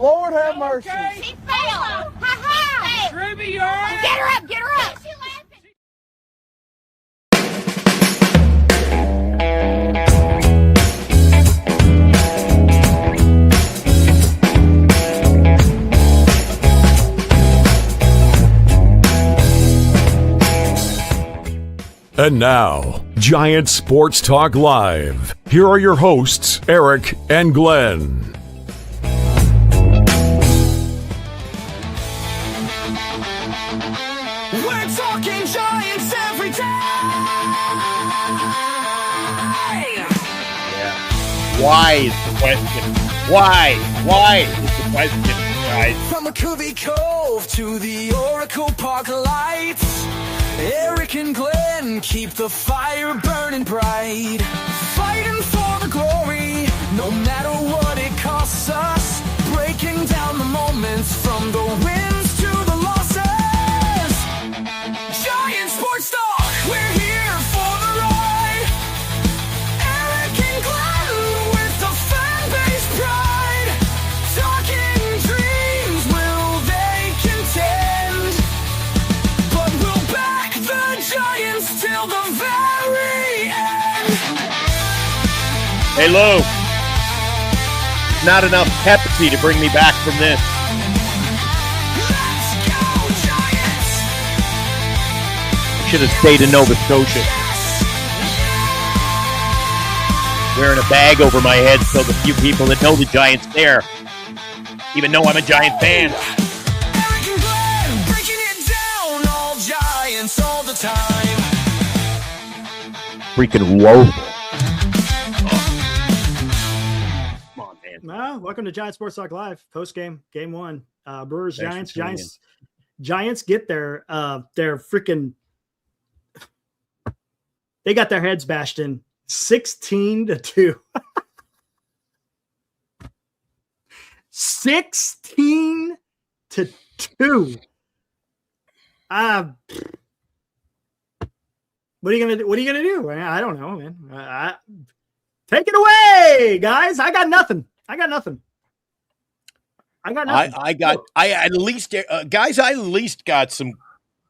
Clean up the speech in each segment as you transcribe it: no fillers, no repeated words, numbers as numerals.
Lord have mercy. Okay. She failed. Ha ha. Ruby, you're all right? Get her up. Get her up. And now, Giant Sports Talk Live. Here are your hosts, Eric and Glenn. We're talking Giants every day. Yeah. Why is the question? Why? Why is the question, guys? From McCovey Cove to the Oracle Park lights, Eric and Glenn keep the fire burning bright, fighting for the glory, no matter what it costs us, breaking down the moments from the wins to the losses. Giant Sports Talk, we're here for the ride. Eric and Glenn with the fan base pride, talking dreams, will they contend? But we'll back the Giants till the very end. Hey, Lou. Not enough Pepsi to bring me back from this. Let's go, Giants! Should have stayed in Nova Scotia. Wearing a bag over my head so the few people that know the Giants there even know I'm a Giant fan. Eric and Glenn breaking it down, all Giants all the time. Freaking woeful. Come on, man. Well, welcome to Giant Sports Talk Live. Postgame, game one. Brewers, Thanks Giants. for Giants get their freaking. They got their heads bashed in 16-2. 16-2. What are you gonna do? What are you gonna do? I don't know, man. Take it away, guys. I got nothing. I at least got some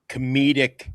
comedic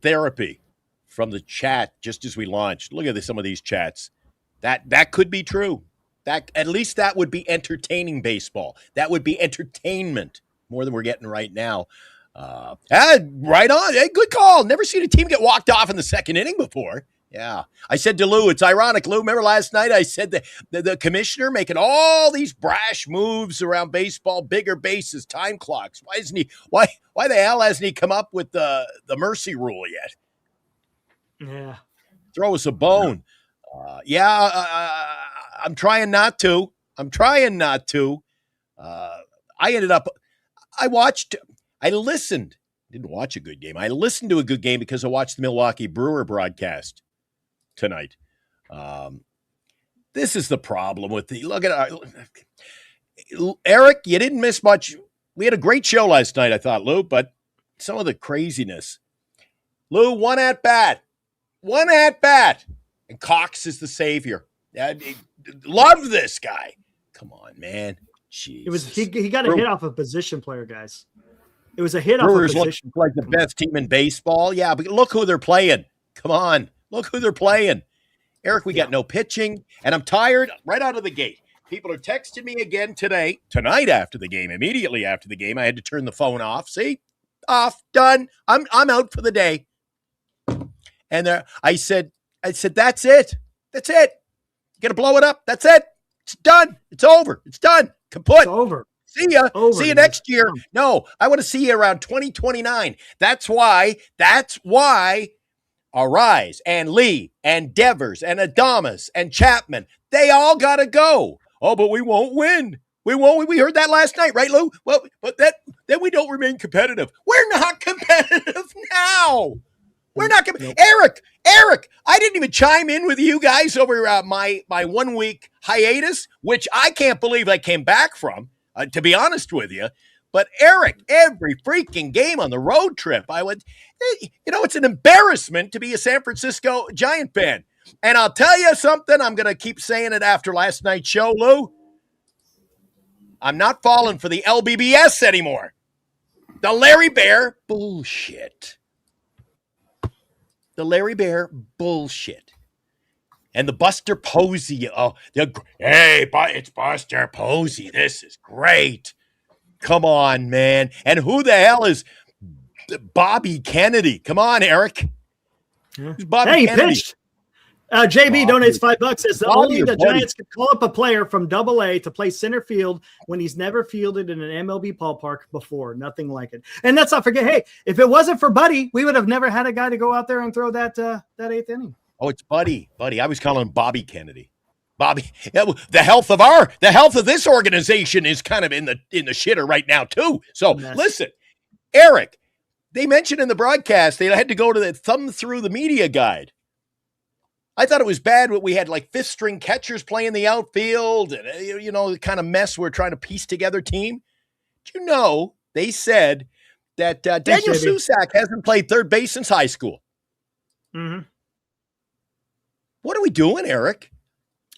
therapy from the chat just as we launched. Look at some of these chats. That could be true. That at least that would be entertaining baseball. That would be entertainment more than we're getting right now. Right on. Hey, good call. Never seen a team get walked off in the second inning before. Yeah. I said to Lou, it's ironic. Lou, remember last night I said that the commissioner making all these brash moves around baseball, bigger bases, time clocks. Why isn't he? Why the hell hasn't he come up with the mercy rule yet? Yeah. Throw us a bone. I'm trying not to. I listened. Didn't watch a good game. I listened to a good game because I watched the Milwaukee Brewer broadcast tonight. This is the problem with look at Eric, you didn't miss much. We had a great show last night, I thought, Lou, but some of the craziness. Lou, one at bat, and Cox is the savior. Love this guy. Come on, man. Jeez. It was he got a hit off a position player, guys. It was a hit Brewers off a position. Look like the best team in baseball. Yeah, but look who they're playing. Come on. Look who they're playing. Eric, we got no pitching, and I'm tired right out of the gate. People are texting me again tonight after the game, immediately after the game. I had to turn the phone off. See? Off, done. I'm out for the day. And I said, that's it. That's it. You gotta blow it up. That's it. It's done. It's over. It's done. Kaput. It's over. See ya. See you next year. No, I want to see you around 2029. That's why Arise and Lee and Devers and Adames and Chapman, they all got to go. Oh, but we won't win. We won't. We heard that last night, right, Lou? Well, but then we don't remain competitive. We're not competitive now. We're not competitive. Nope. Eric, I didn't even chime in with you guys over my 1 week hiatus, which I can't believe I came back from, to be honest with you. But Eric, every freaking game on the road trip, I went, hey, it's an embarrassment to be a San Francisco Giant fan. And I'll tell you something, I'm going to keep saying it after last night's show, Lou. I'm not falling for the LBBS anymore. The Larry Bear bullshit. The Larry Bear bullshit. And the Buster Posey. Oh, hey, it's Buster Posey. This is great. Come on, man. And who the hell is Bobby Kennedy? Come on, Eric. Who's Bobby he Kennedy? pitched. JB donates $5. Says only the Giants could call up a player from AA to play center field when he's never fielded in an MLB ballpark before. Nothing like it. And let's not forget, hey, if it wasn't for Buddy, we would have never had a guy to go out there and throw that 8th inning. Oh, it's Buddy. I was calling him Bobby Kennedy. Bobby. The health of this organization is kind of in the shitter right now too. So listen, Eric. They mentioned in the broadcast they had to go to the thumb through the media guide. I thought it was bad what we had, like 5th string catchers playing the outfield and, the kind of mess we're trying to piece together team. Do you know, they said that Daniel Susak hasn't played third base since high school. Mm-hmm. What are we doing, Eric?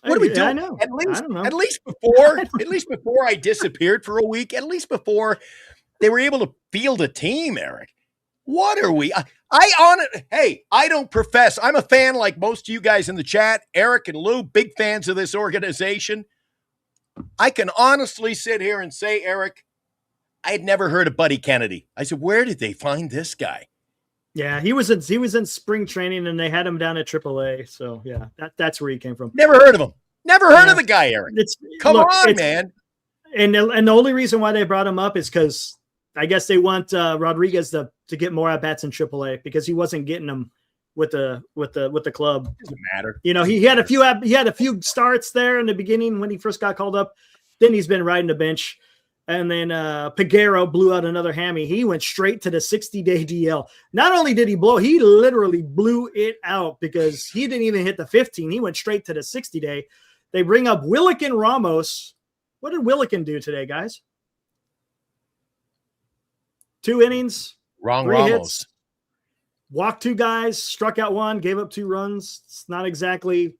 What are we doing? I know. At least before I disappeared for a week, at least before they were able to field a team, Eric. What are we? I don't profess. I'm a fan like most of you guys in the chat. Eric and Lou, big fans of this organization. I can honestly sit here and say, Eric, I had never heard of Buddy Kennedy. I said, where did they find this guy? Yeah, he was in spring training and they had him down at AAA. So yeah, that's where he came from. Never heard of him. Never heard of the guy, Eric. Come on, man. And the only reason why they brought him up is because I guess they want Rodriguez to get more at bats in AAA because he wasn't getting them with the club. Doesn't matter. He had a few starts there in the beginning when he first got called up. Then he's been riding the bench, and then Peguero blew out another hammy. He went straight to the 60-day DL. Not only did he blow, he literally blew it out because he didn't even hit the 15. He went straight to the 60-day. They bring up Willikin Ramos. What did Willikin do today, guys? 2 innings, Wrong 3 Ramos. hits, walked 2 guys, struck out 1, gave up 2 runs. It's not exactly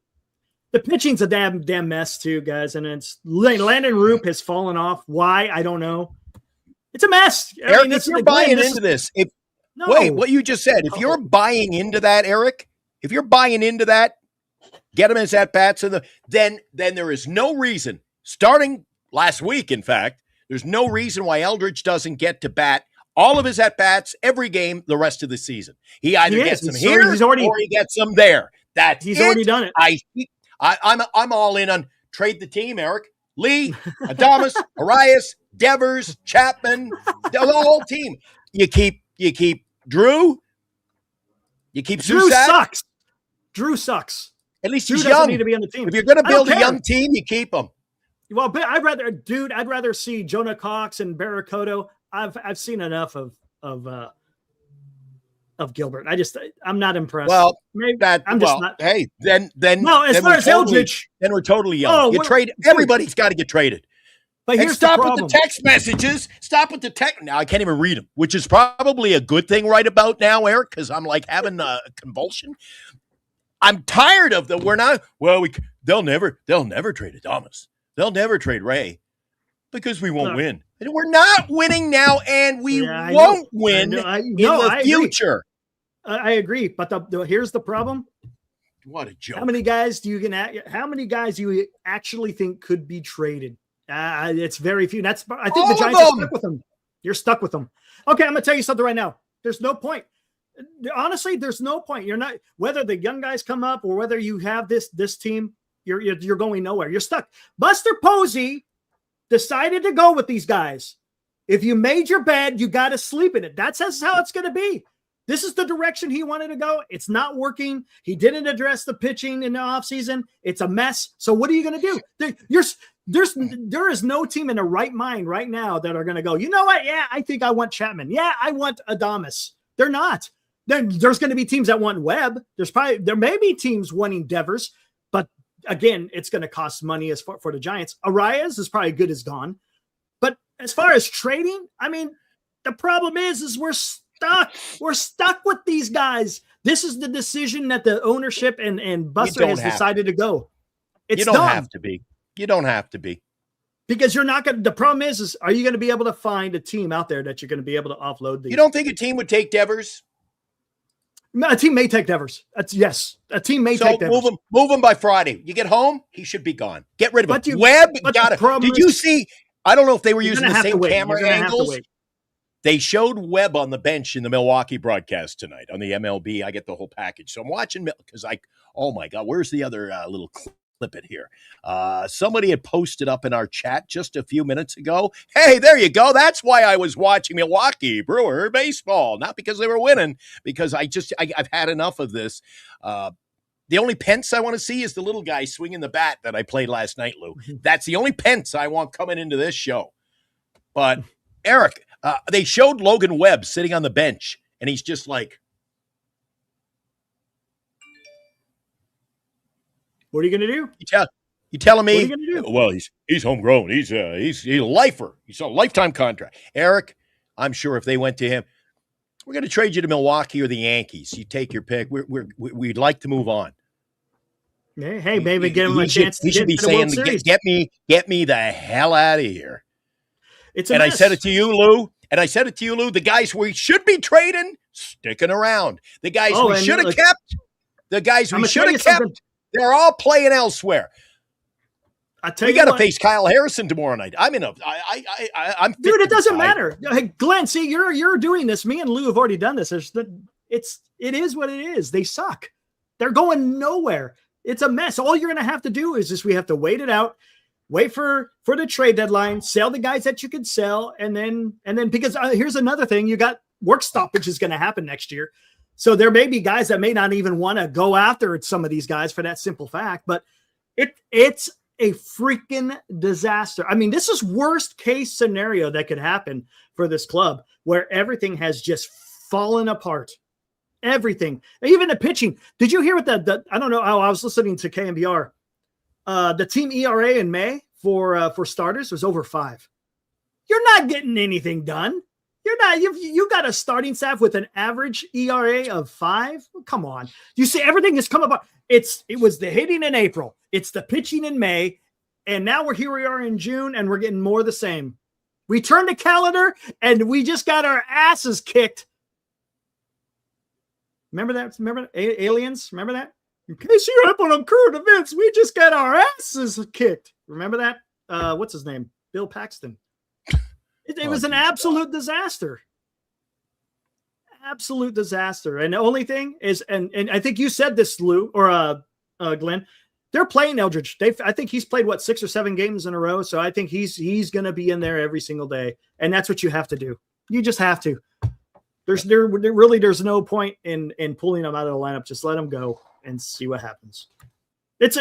the pitching's a damn mess too, guys. And it's Landon Roop has fallen off. Why? I don't know. It's a mess. Eric, if you're buying into this, wait, what you just said, if you're buying into that, Eric, if you're buying into that, get him as at bats, then there is no reason. Starting last week, in fact, there's no reason why Eldridge doesn't get to bat all of his at-bats every game the rest of the season. He either gets them here or he gets them there. He's already done it. I'm all in on trade the team, Eric. Lee, Adames, Arias, Devers, Chapman, the whole team. You keep Drew. You keep Susak. Drew sucks. At least Drew he's doesn't young. need to be on the team. If you're going to build a young team, you keep him. Well, but I'd rather see Jonah Cox and Barracoto. I've seen enough of Gilbert. I'm not impressed. Well, not. Hey, then no. As far as Eldridge, then we're totally young. Everybody's got to get traded. But here's stop with the text messages. Stop with the text. Now I can't even read them, which is probably a good thing right about now, Eric, because I'm like having a convulsion. I'm tired of the we're not. Well, they'll never trade Adames. They'll never trade Ray because we won't win. We're not winning now, and we won't win in the future. I agree, but here's the problem. What a joke! How many guys do you actually think could be traded? It's very few. I think the Giants are stuck with them. You're stuck with them. Okay, I'm gonna tell you something right now. There's no point. Honestly, there's no point. You're not whether the young guys come up or whether you have this team. You're going nowhere. You're stuck. Buster Posey decided to go with these guys. If you made your bed, you got to sleep in it. That's how it's going to be. This is the direction he wanted to go. It's not working. He didn't address the pitching in the offseason. It's a mess. So what are you going to do? There is no team in the right mind right now that are going to go, you know what? Yeah, I think I want Chapman. Yeah, I want Adames. They're not. There's going to be teams that want Webb. There may be teams wanting Devers, but again, it's going to cost money for the Giants. Arias is probably good as gone. But as far as trading, I mean, the problem is we're stuck. We're stuck with these guys. This is the decision that the ownership and Buster has decided to go. You don't have to be. You don't have to be. Because you're not going to, the problem is are you going to be able to find a team out there that you're going to be able to offload these? You don't think a team would take Devers? A team may take Devers. Yes. A team may take Devers. Move him by Friday. You get home, he should be gone. Get rid of him. Did you see? I don't know if they were using the same camera angles. They showed Webb on the bench in the Milwaukee broadcast tonight on the MLB. I get the whole package. So I'm watching because oh my God, where's the other little clip it here? Somebody had posted up in our chat just a few minutes ago. Hey, there you go. That's why I was watching Milwaukee Brewer baseball. Not because they were winning, because I've had enough of this. The only Pence I want to see is the little guy swinging the bat that I played last night, Lou. That's the only Pence I want coming into this show. But Eric, they showed Logan Webb sitting on the bench, and he's just like, what are you going to do? You telling me? What are you going to do? Well, he's homegrown. He's a lifer. He's a lifetime contract. Eric, I'm sure if they went to him, we're going to trade you to Milwaukee or the Yankees. You take your pick. We'd like to move on. Hey, maybe give him a chance. He should be saying, "Get me the hell out of here." I said it to you, Lou. The guys we should be trading, sticking around. The guys we should have kept. The guys we should have kept. They're all playing elsewhere. We got to face Kyle Harrison tomorrow night. I'm dude. It doesn't matter. Hey, Glenn, see, you're doing this. Me and Lou have already done this. It is what it is. They suck. They're going nowhere. It's a mess. All you're going to have to do is we have to wait it out, wait for the trade deadline, sell the guys that you can sell, and then because here's another thing: you got work stoppage is going to happen next year. So there may be guys that may not even want to go after some of these guys for that simple fact, but it's a freaking disaster. I mean, this is worst case scenario that could happen for this club where everything has just fallen apart. Everything, even the pitching. Did you hear what I don't know. I was listening to KMBR. The team ERA in May for starters was over 5. You're not getting anything done. You're not. You got a starting staff with an average ERA of 5. Come on. You see, everything has come apart. It was the hitting in April. It's the pitching in May, and now we are in June, and we're getting more of the same. We turned the calendar, and we just got our asses kicked. Remember that? Remember aliens? Remember that? In case you're up on current events, we just got our asses kicked. Remember that? What's his name? Bill Paxton. It was an absolute disaster. Absolute disaster. And the only thing is, and I think you said this, Lou, or Glenn, they're playing Eldridge. I think he's played, 6 or 7 games in a row. So I think he's going to be in there every single day. And that's what you have to do. You just have to. There's no point in pulling them out of the lineup. Just let them go and see what happens. We've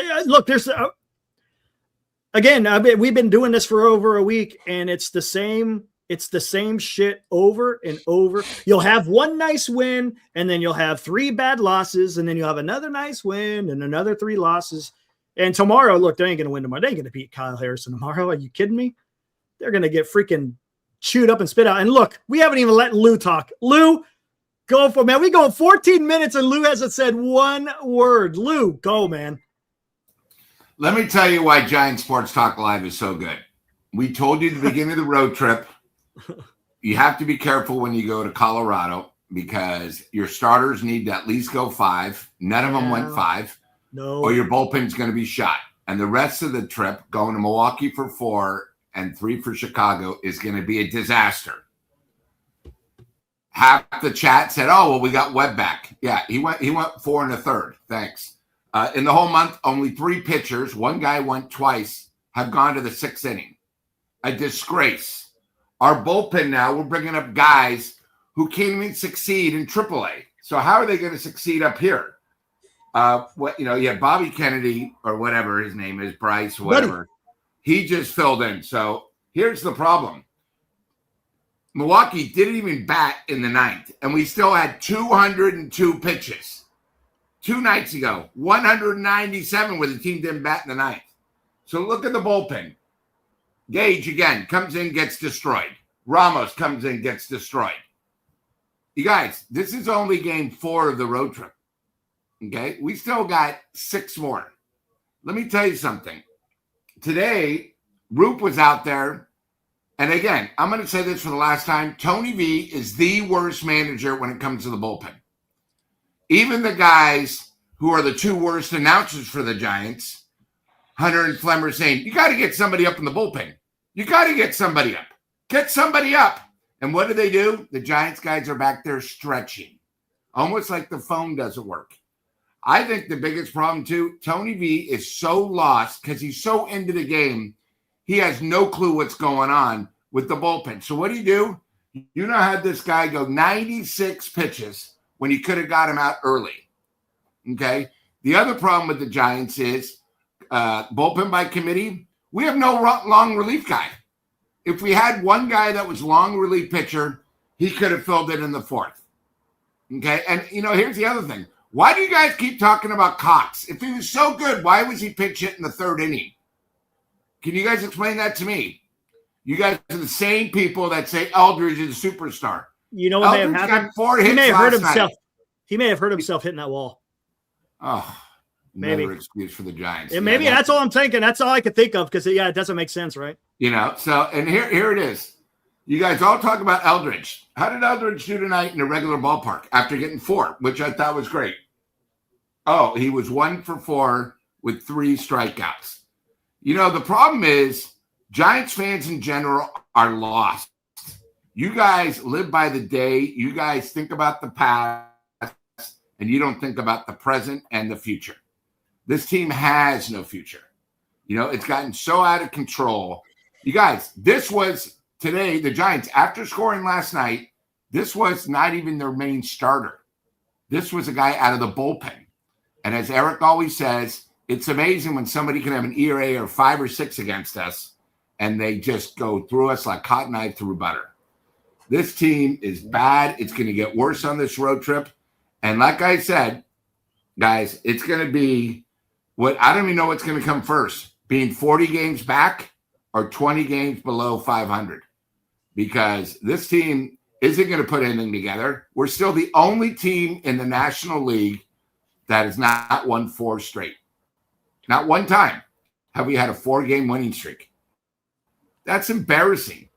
been doing this for over a week, and it's the same shit over and over. You'll have one nice win, and then you'll have 3 bad losses, and then you'll have another nice win and another 3 losses. And tomorrow, look, they ain't going to win tomorrow. They ain't going to beat Kyle Harrison tomorrow. Are you kidding me? They're going to get freaking chewed up and spit out. And look, we haven't even let Lou talk. Lou, go for it, man. We go 14 minutes, and Lou hasn't said one word. Lou, go, man. Let me tell you why Giant Sports Talk Live is so good. We told you at the beginning of the road trip, you have to be careful when you go to Colorado because your starters need to at least go 5. None of them went 5. No. Or your bullpen's going to be shot. And the rest of the trip, going to Milwaukee for 4 and 3 for Chicago, is going to be a disaster. Half the chat said, "Oh, well, we got Webb back." Yeah, he went 4 1/3. Thanks. In the whole month, only 3 pitchers, one guy went twice, have gone to the 6th inning. A disgrace. Our bullpen now, we're bringing up guys who can't even succeed in AAA. So how are they going to succeed up here? Bobby Kennedy or whatever his name is, Bryce, whatever. He just filled in. So here's the problem. Milwaukee didn't even bat in the 9th, and we still had 202 pitches. 2 nights ago, 197 where the team didn't bat in the 9th. So look at the bullpen. Gage, again, comes in, gets destroyed. Ramos comes in, gets destroyed. You guys, this is only game 4 of the road trip. Okay? We still got 6 more. Let me tell you something. Today, Roop was out there. And again, I'm going to say this for the last time. Tony V is the worst manager when it comes to the bullpen. Even the guys who are the two worst announcers for the Giants, Hunter and Flem, are saying, you got to get somebody up in the bullpen. You got to get somebody up. Get somebody up. And what do? The Giants guys are back there stretching. Almost like the phone doesn't work. I think the biggest problem, too, Tony V is so lost because he's so into the game. He has no clue what's going on with the bullpen. So what do? You know how this guy go 96 pitches when you could have got him out early. Okay? The other problem with the Giants is bullpen by committee. We have no long relief guy. If we had one guy that was long relief pitcher, he could have filled it in the fourth. Okay? And, here's the other thing. Why do you guys keep talking about Cox? If he was so good, why was he pitch hit in the third inning? Can you guys explain that to me? You guys are the same people that say Eldridge is a superstar. You know what may have happened? Got 4 hits he may have hurt himself. Night. He may have hurt himself hitting that wall. Oh, maybe another excuse for the Giants. Yeah, maybe that's all I'm thinking. That's all I could think of because, it doesn't make sense, right? So, and here it is. You guys all talk about Eldridge. How did Eldridge do tonight in a regular ballpark after getting 4, which I thought was great? Oh, he was 1 for 4 with 3 strikeouts. The problem is Giants fans in general are lost. You guys live by the day. You guys think about the past, and you don't think about the present and the future. This team has no future. It's gotten so out of control. You guys, this was today, the Giants, after scoring last night, this was not even their main starter. This was a guy out of the bullpen. And as Eric always says, it's amazing when somebody can have an ERA of 5 or 6 against us, and they just go through us like cotton knife through butter. This team is bad. It's going to get worse on this road trip. And like I said, guys, it's going to be I don't even know what's going to come first, being 40 games back or 20 games below 500, because this team isn't going to put anything together. We're still the only team in the National League that has not won 4 straight. Not one time have we had a 4-game winning streak. That's embarrassing.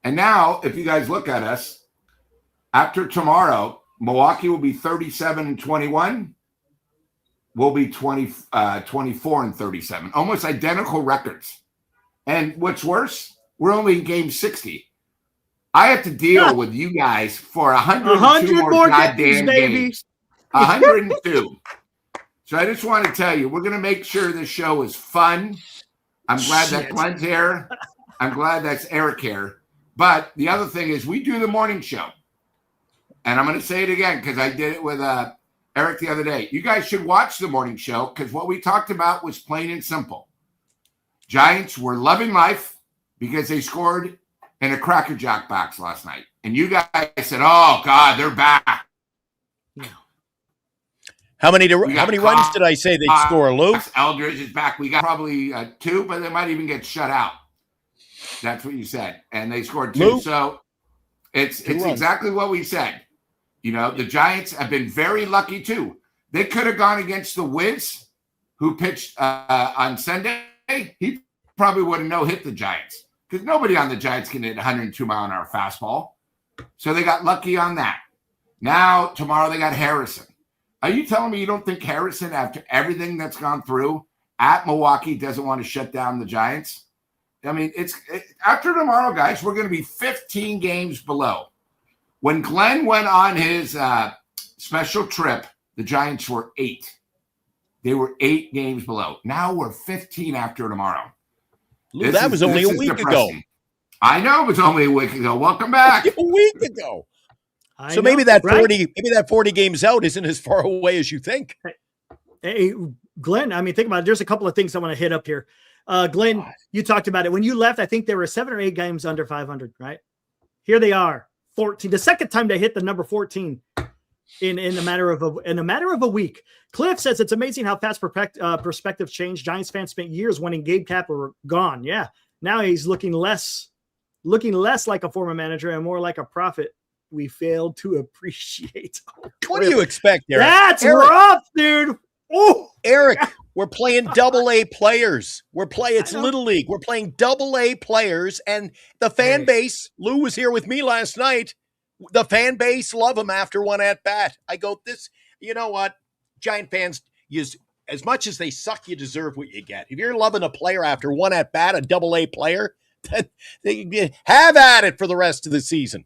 And now, if you guys look at us, after tomorrow, Milwaukee will be 37-21. We'll be 24-37. Almost identical records. And what's worse, we're only in game 60. I have to deal with you guys for 102 more goddamn games. 102. So I just want to tell you, we're going to make sure this show is fun. I'm glad that Glenn's here. I'm glad that's Eric here. But the other thing is we do the morning show. And I'm going to say it again because I did it with Eric the other day. You guys should watch the morning show because what we talked about was plain and simple. Giants were loving life because they scored in a Cracker Jack box last night. And you guys said, oh, God, they're back. How many runs did I say they'd score, Lou? Eldridge is back. We got probably 2, but they might even get shut out. That's what you said. And they scored 2. Lou? So it's exactly what we said. The Giants have been very lucky, too. They could have gone against the Wiz, who pitched on Sunday. He probably would have no-hit the Giants because nobody on the Giants can hit 102-mile-an-hour fastball. So they got lucky on that. Now, tomorrow they got Harrison. Are you telling me you don't think Harrison, after everything that's gone through at Milwaukee, doesn't want to shut down the Giants? I mean, after tomorrow, guys, we're going to be 15 games below. When Glenn went on his special trip, the Giants were 8. They were 8 games below. Now we're 15 after tomorrow. Lou, that was only a week ago. I know it was only a week ago. Welcome back. A week ago. So maybe that 40 games out isn't as far away as you think. Hey, Glenn, I mean, think about it. There's a couple of things I want to hit up here. Glenn, you talked about it. When you left, I think there were 7 or 8 games under 500, right? Here they are, 14. The second time they hit the number 14 in a matter of a week. Cliff says it's amazing how fast perspectives change. Giants fans spent years wanting Gabe Kapler gone. Yeah. Now he's looking less like a former manager and more like a prophet we failed to appreciate. What do you expect, Eric? That's rough, dude. Oh, Eric, we're playing double-A players. It's Little League. We're playing double-A players, and the fan base, Lou was here with me last night, the fan base love him after one at-bat. I go, you know what? Giant fans, as much as they suck, you deserve what you get. If you're loving a player after one at-bat, a double-A player, have at it for the rest of the season.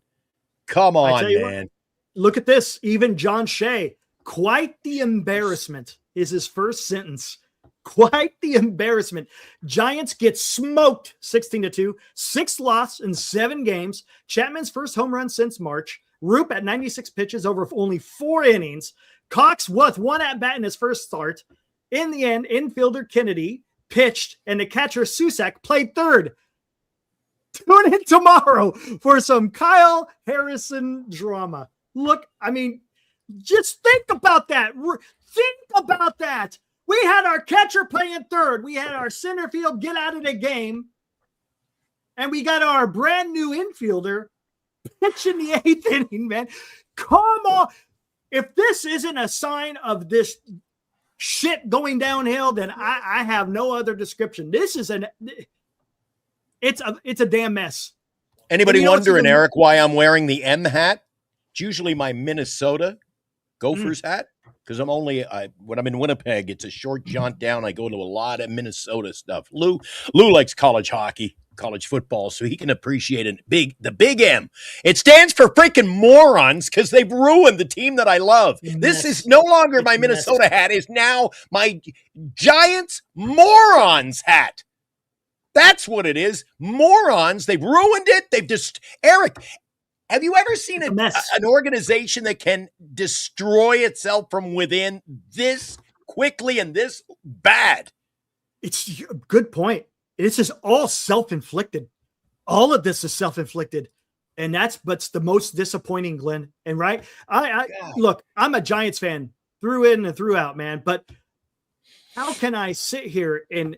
Come on, man. Look at this. Even John Shea, quite the embarrassment is his first sentence. Quite the embarrassment. Giants get smoked 16-2, 6 losses in 7 games. Chapman's first home run since March. Roop at 96 pitches over only 4 innings. Cox with 1 at-bat in his first start. In the end, infielder Kennedy pitched, and the catcher Susak played third. Tune in tomorrow for some Kyle Harrison drama. Look, I mean, just think about that. Think about that. We had our catcher playing third. We had our center field get out of the game. And we got our brand new infielder pitching the 8th inning, man. Come on. If this isn't a sign of this shit going downhill, then I have no other description. This is it's a damn mess. Anybody wondering, Eric, why I'm wearing the M hat? It's usually my Minnesota Gophers hat, because when I'm in Winnipeg, it's a short jaunt down. I go to a lot of Minnesota stuff. Lou likes college hockey, college football, so he can appreciate the big M. It stands for freaking morons, because they've ruined the team that I love. This is no longer my Minnesota hat. Is now my Giants morons hat. That's what it is. Morons. They've ruined it. They've just Eric. Have you ever seen an organization that can destroy itself from within this quickly and this bad? It's a good point. It's just all self-inflicted. All of this is self-inflicted. And that's what's the most disappointing, Glenn. And right, I look, I'm a Giants fan through in and throughout, man. But how can I sit here and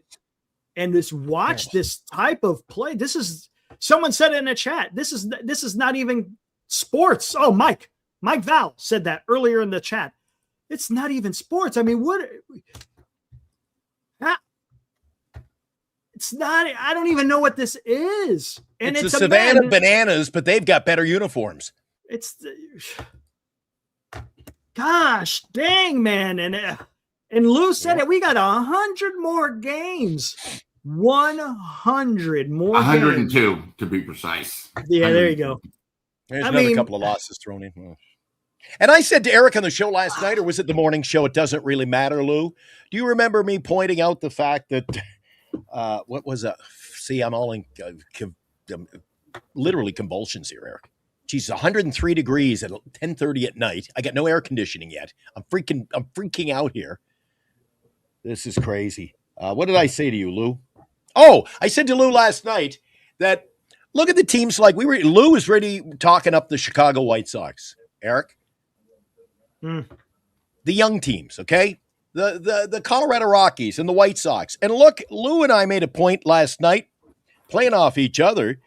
just watch this type of play? This is, someone said it in the chat, this is not even sports. Oh, Mike Val said that earlier in the chat. It's not even sports. I mean, it's not, I don't even know what this is. And it's the Savannah Bananas, but they've got better uniforms. Gosh dang, man. And Lou said it. We got 100 more games. 100 more 102 games. To be precise. Yeah, there you go. There's another couple of losses thrown in. And I said to Eric on the show last night, or was it the morning show? It doesn't really matter, Lou. Do you remember me pointing out the fact that, what was that? See, I'm all in literally convulsions here, Eric. Geez, 103 degrees at 10:30 at night. I got no air conditioning yet. I'm freaking out here. This is crazy. What did I say to you, Lou? Oh, I said to Lou last night that look at the teams like Lou was ready talking up the Chicago White Sox. Eric? The young teams, okay? The Colorado Rockies and the White Sox. And look, Lou and I made a point last night playing off each other.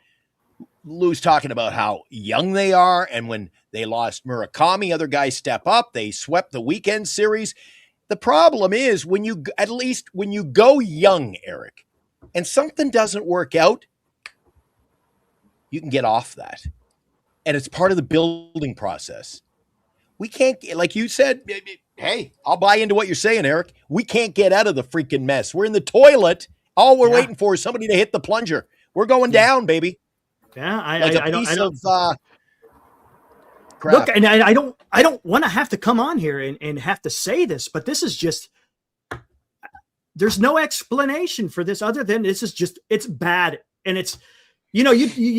Lou's talking about how young they are, and when they lost Murakami, other guys step up. They swept the weekend series. The problem is when you go young, Eric, and something doesn't work out, you can get off that. And it's part of the building process. We can't, like you said, hey, I'll buy into what you're saying, Eric. We can't get out of the freaking mess. We're in the toilet. All we're waiting for is somebody to hit the plunger. We're going down, baby. Yeah, I don't. Crap. Look, and I don't want to have to come on here and have to say this, but this is just, there's no explanation for this other than this is just, it's bad. And it's, you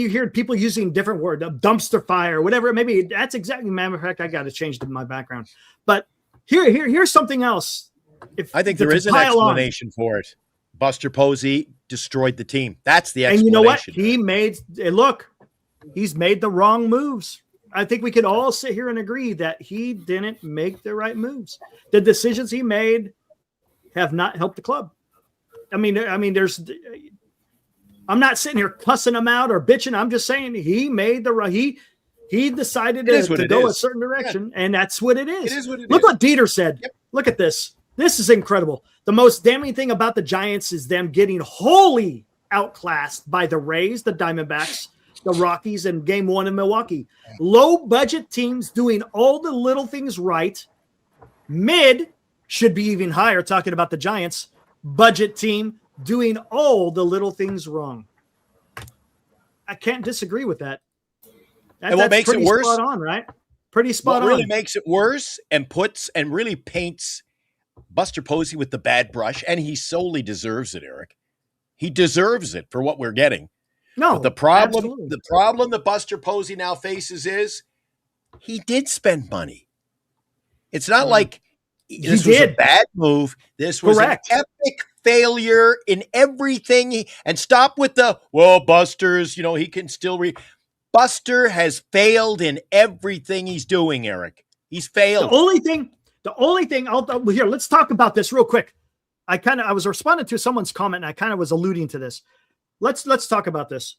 hear people using different words, dumpster fire, whatever. Maybe that's exactly, matter of fact, I got to change my background. But here's something else. I think there is an explanation for it. Buster Posey destroyed the team. That's the explanation. And you know what? He's made the wrong moves. I think we could all sit here and agree that he didn't make the right moves. The decisions he made have not helped the club. I mean, I'm not sitting here cussing him out or bitching. I'm just saying he made the right. He decided to go a certain direction, and that's what it is. It is what it is. Look what Dieter said. Yep. Look at this. This is incredible. The most damning thing about the Giants is them getting wholly outclassed by the Rays, the Diamondbacks, the Rockies, and Game 1 in Milwaukee. Low-budget teams doing all the little things right. Mid should be even higher, talking about the Giants. Budget team doing all the little things wrong. I can't disagree with that. And what makes it worse? Spot on, right? Pretty spot on. What really makes it worse and really paints Buster Posey with the bad brush, and he solely deserves it, Eric. He deserves it for what we're getting. No, but the problem that Buster Posey now faces is he did spend money. It's not like this was a bad move. This was an epic failure in everything. And stop with the, well, Buster's, he can still Buster has failed in everything he's doing, Eric. He's failed. The only thing here, let's talk about this real quick. I was responding to someone's comment and I kind of was alluding to this. Let's talk about this.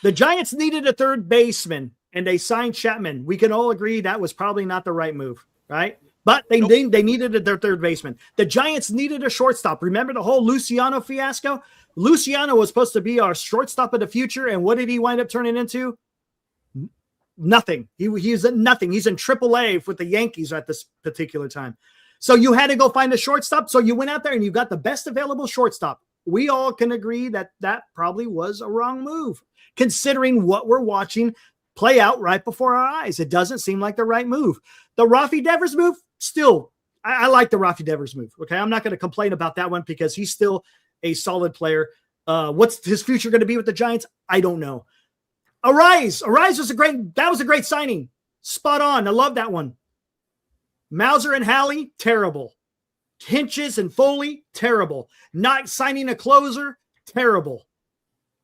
The Giants needed a third baseman and they signed Chapman. We can all agree that was probably not the right move, right? But they needed their third baseman. The Giants needed a shortstop. Remember the whole Luciano fiasco? Luciano was supposed to be our shortstop of the future, and what did he wind up turning into? Nothing. He's nothing. He's in AAA with the Yankees at this particular time. So you had to go find a shortstop. So you went out there and you got the best available shortstop. We all can agree that probably was a wrong move, considering what we're watching play out right before our eyes. It doesn't seem like the right move. The Rafi Devers move, still, I like the Rafi Devers move. Okay, I'm not going to complain about that one because he's still a solid player. What's his future going to be with the Giants? I don't know. Arise was a great signing. Spot on. I love that one. Mauser and Halley, terrible. Hinches and Foley, terrible. Not signing a closer, terrible.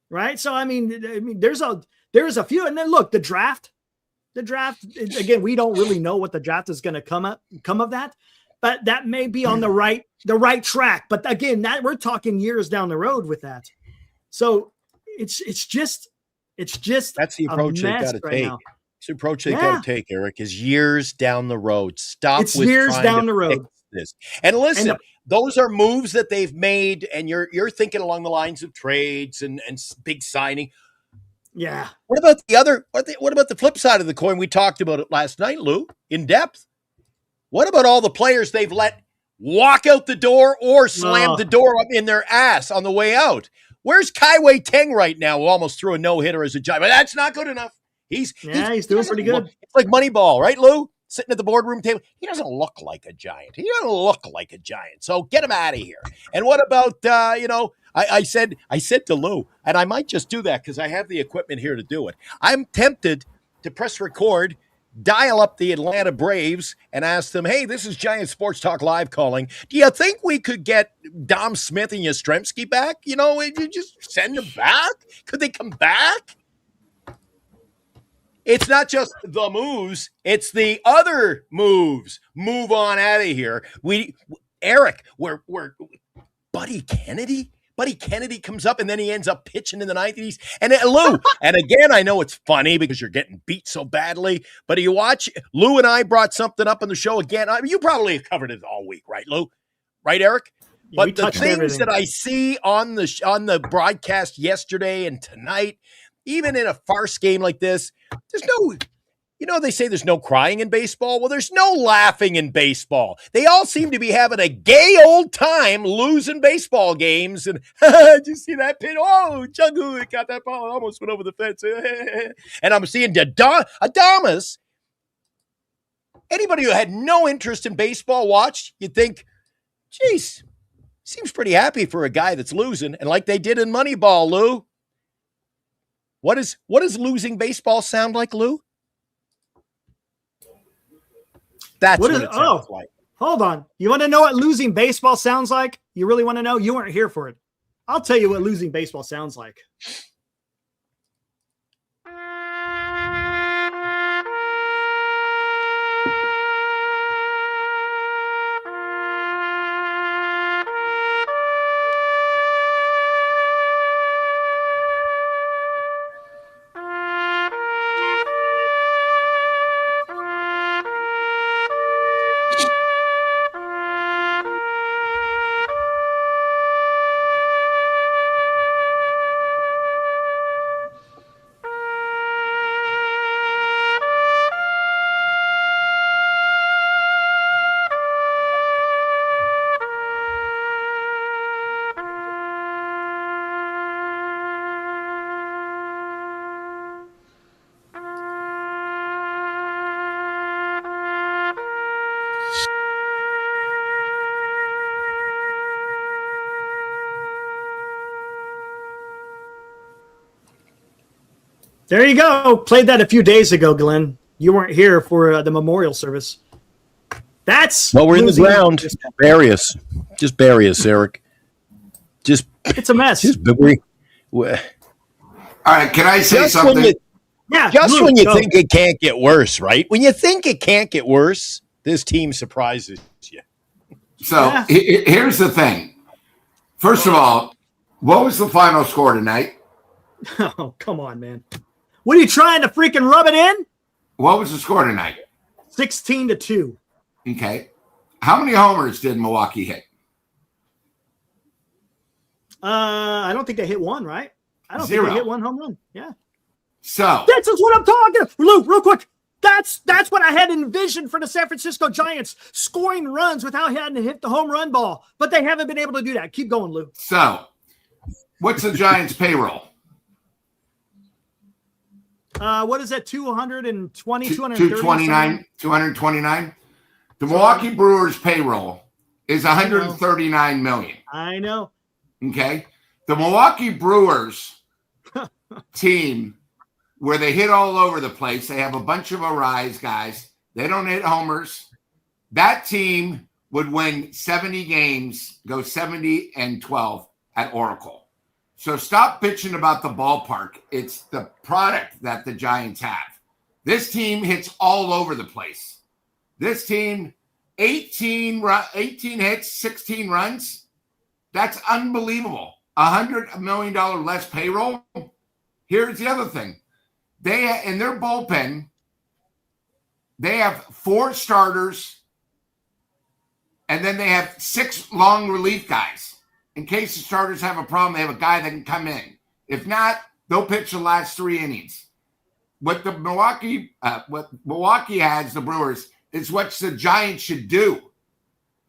Right? So I mean, there's a few, and then look, the draft again, we don't really know what the draft is going to come of that, but that may be on the right track. But again, that we're talking years down the road with that. So it's just that's the approach they've got to take. Now. It's the approach they've got to take, Eric, is years down the road. It's with years down the road. This. And listen, those are moves that they've made, and you're thinking along the lines of trades and big signing. Yeah. What about what about the flip side of the coin? We talked about it last night, Lou, in depth. What about all the players they've let walk out the door or slam the door up in their ass on the way out? Where's Kaiwei Teng right now, who almost threw a no-hitter as a Giant? But that's not good enough. He's doing pretty good. It's like Moneyball, right, Lou? Sitting at the boardroom table. He doesn't look like a Giant. So get him out of here. And what about, I said to Lou, and I might just do that because I have the equipment here to do it. I'm tempted to press record, dial up the Atlanta Braves, and ask them, hey, this is Giant Sports Talk Live calling. Do you think we could get Dom Smith and Yastrzemski back? You just send them back? Could they come back? It's not just the moves, it's the other moves. Move on out of here. Eric, we're Buddy Kennedy? Buddy Kennedy comes up and then he ends up pitching in the ninth. And Lou, and again, I know it's funny because you're getting beat so badly, but you watch, Lou and I brought something up on the show again. You probably have covered it all week, right, Lou? Right, Eric? But the things that I see on the broadcast yesterday and tonight, even in a farce game like this, there's no, they say there's no crying in baseball. Well, there's no laughing in baseball. They all seem to be having a gay old time losing baseball games. And did you see that pitch? Oh, Chungu got that ball. Almost went over the fence. And I'm seeing Adamas. Anybody who had no interest in baseball watched, you'd think, geez, seems pretty happy for a guy that's losing. And like they did in Moneyball, Lou. What does losing baseball sound like, Lou? That's what it sounds like. Hold on. You want to know what losing baseball sounds like? You really want to know? You weren't here for it. I'll tell you what losing baseball sounds like. There you go. Played that a few days ago, Glenn. You weren't here for the memorial service. That's well, we're in the ground. Bury us. Just bury us, Eric. It's a mess. All right, can I say something? When you think it can't get worse, right? When you think it can't get worse, this team surprises you. So here's the thing. First of all, what was the final score tonight? Oh, come on, man. What are you trying to freaking rub it in? What was the score tonight? 16-2. Okay. How many homers did Milwaukee hit? I don't think they hit one, right? I don't Zero. think they hit one home run. Yeah. So this is what I'm talking about. Luke, real quick. That's what I had envisioned for the San Francisco Giants, scoring runs without having to hit the home run ball. But they haven't been able to do that. Keep going, Luke. So what's the Giants' payroll? What is that? 220, 229, 229. The Milwaukee Brewers payroll is $139 million. I know. Okay. The Milwaukee Brewers team, where they hit all over the place, they have a bunch of Arise guys. They don't hit homers. That team would win 70 games, go 70-12 at Oracle. So stop bitching about the ballpark. It's the product that the Giants have. This team hits all over the place. This team, 18 hits, 16 runs. That's unbelievable. $100 million less payroll. Here's the other thing. They, in their bullpen, they have 4 starters, and then they have 6 long relief guys. In case the starters have a problem, they have a guy that can come in. If not, they'll pitch the last 3 innings. What Milwaukee has, the Brewers, is what the Giants should do.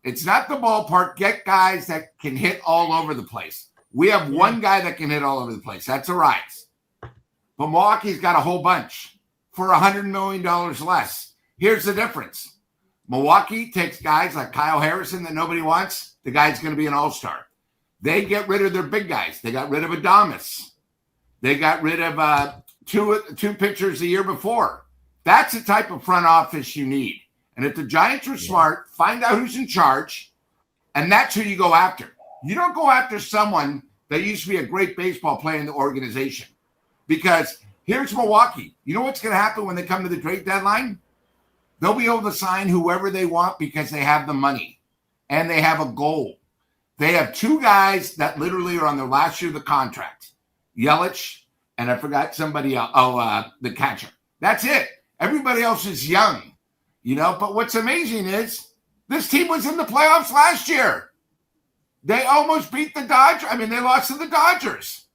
It's not the ballpark. Get guys that can hit all over the place. We have one guy that can hit all over the place. That's Arise. But Milwaukee's got a whole bunch for $100 million less. Here's the difference. Milwaukee takes guys like Kyle Harrison that nobody wants. The guy's going to be an all-star. They get rid of their big guys. They got rid of Adames. They got rid of two pitchers the year before. That's the type of front office you need. And if the Giants are smart, find out who's in charge, and that's who you go after. You don't go after someone that used to be a great baseball player in the organization. Because here's Milwaukee. You know what's going to happen when they come to the trade deadline? They'll be able to sign whoever they want because they have the money and they have a goal. They have 2 guys that literally are on their last year of the contract. Yelich, and I forgot somebody else. The catcher. That's it. Everybody else is young, But what's amazing is this team was in the playoffs last year. They almost beat the Dodgers. They lost to the Dodgers.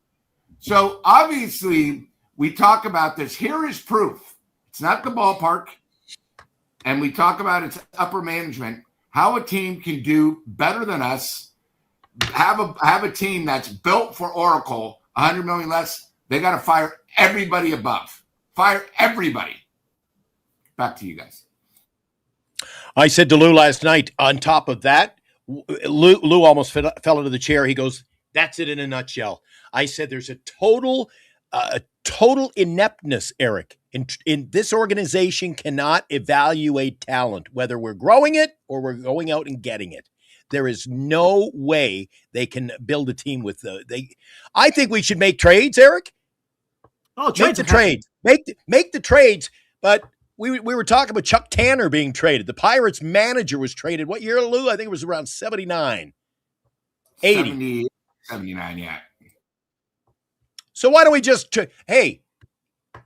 So obviously, we talk about this. Here is proof. It's not the ballpark. And we talk about its upper management, how a team can do better than us, have a team that's built for Oracle, $100 million less. They got to fire everybody above. Fire everybody. Back to you guys. I said to Lou last night, on top of that, Lou almost fell into the chair. He goes, that's it in a nutshell. I said there's a total ineptness, Eric. In this organization cannot evaluate talent, whether we're growing it or we're going out and getting it. There is no way they can build a team with I think we should make trades, Eric. Oh, make the trades. Make the trades. But we were talking about Chuck Tanner being traded. The Pirates manager was traded. What year, Lou? I think it was around 79. 80. 79, yeah. So why don't we just hey,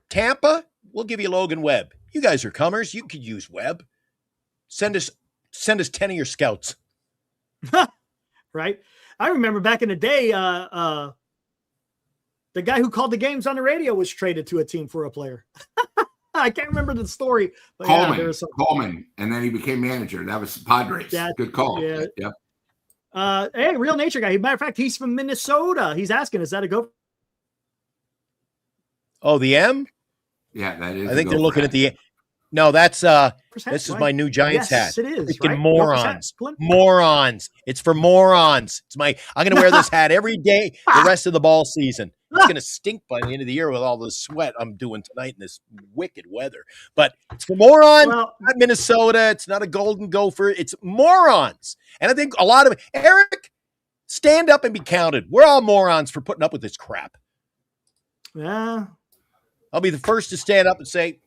Tampa, we'll give you Logan Webb. You guys are comers. You could use Webb. Send us 10 of your scouts. Right. I remember back in the day, the guy who called the games on the radio was traded to a team for a player. I can't remember the story. But Coleman, and then he became manager. That was Padres. Good call. Yeah. Yep. Hey, Real Nature guy. Matter of fact, he's from Minnesota. He's asking, is that a go? Oh, the M? Yeah, that is. I think they're looking at the No, that's Hat, this is right? my new Giants Yes, hat. it is. Freaking Right? morons. Hat, Morons. It's for morons. I'm gonna wear this hat every day the rest of the ball season. It's gonna stink by the end of the year with all the sweat I'm doing tonight in this wicked weather. But it's for morons. Well, Not Minnesota. It's not a golden gopher. It's morons. And I think a lot of Eric, stand up and be counted. We're all morons for putting up with this crap. yeah. I'll be the first to stand up and say,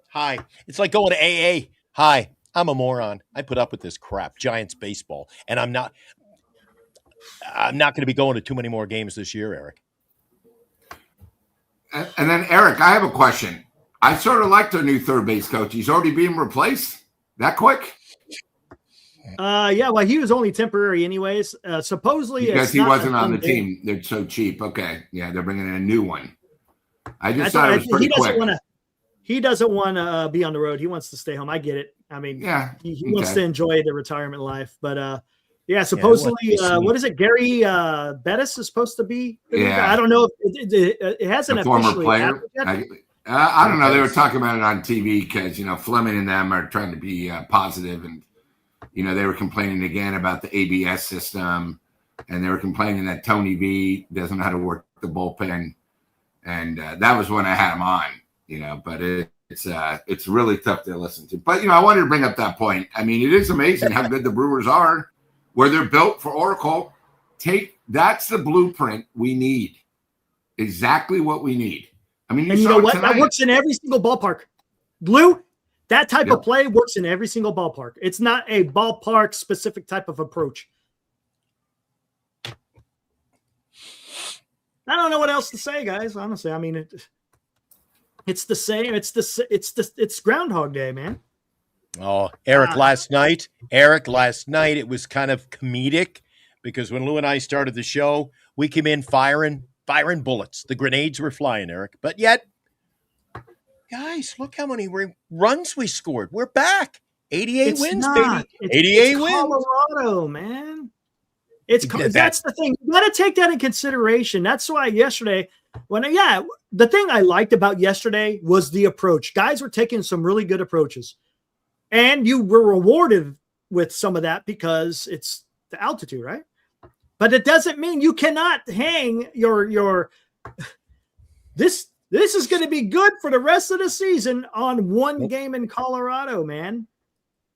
hi. It's like going to AA. Hi, I'm a moron. I put up with this crap, Giants baseball, and I'm not going to be going to too many more games this year, Eric. And then, Eric, I have a question. I sort of like their new third base coach. He's already being replaced that quick? Yeah, well, he was only temporary anyways. Supposedly because he wasn't on the team. They're so cheap. Okay. Yeah, they're bringing in a new one. I just thought it was pretty quick. He doesn't want to be on the road. He wants to stay home. I get it. I mean, yeah, he wants to enjoy the retirement life. But yeah, supposedly, what is it? Gary Bettis is supposed to be. Yeah, I don't know if it hasn't officially former player. I don't know. They were talking about it on TV because Fleming and them are trying to be positive, and they were complaining again about the ABS system, and they were complaining that Tony V doesn't know how to work the bullpen, and that was when I had him on. But it's really tough to listen to. But I wanted to bring up that point. I mean, it is amazing how good the Brewers are, where they're built for Oracle. That's the blueprint we need. Exactly what we need. I mean, you know what? Tonight. That works in every single ballpark. Blue, that type of play works in every single ballpark. It's not a ballpark specific type of approach. I don't know what else to say, guys. Honestly, I mean, it's the same. It's Groundhog Day, man. Oh, Eric, last night, it was kind of comedic because when Lou and I started the show, we came in firing bullets. The grenades were flying, Eric. But yet, guys, look how many runs we scored. We're back. 88 wins, baby. 88 wins. Colorado, man. That's the thing. You got to take that in consideration. That's why yesterday, the thing I liked about yesterday was the approach. Guys were taking some really good approaches. And you were rewarded with some of that because it's the altitude, right? But it doesn't mean you cannot hang your this is going to be good for the rest of the season on one game in Colorado, man.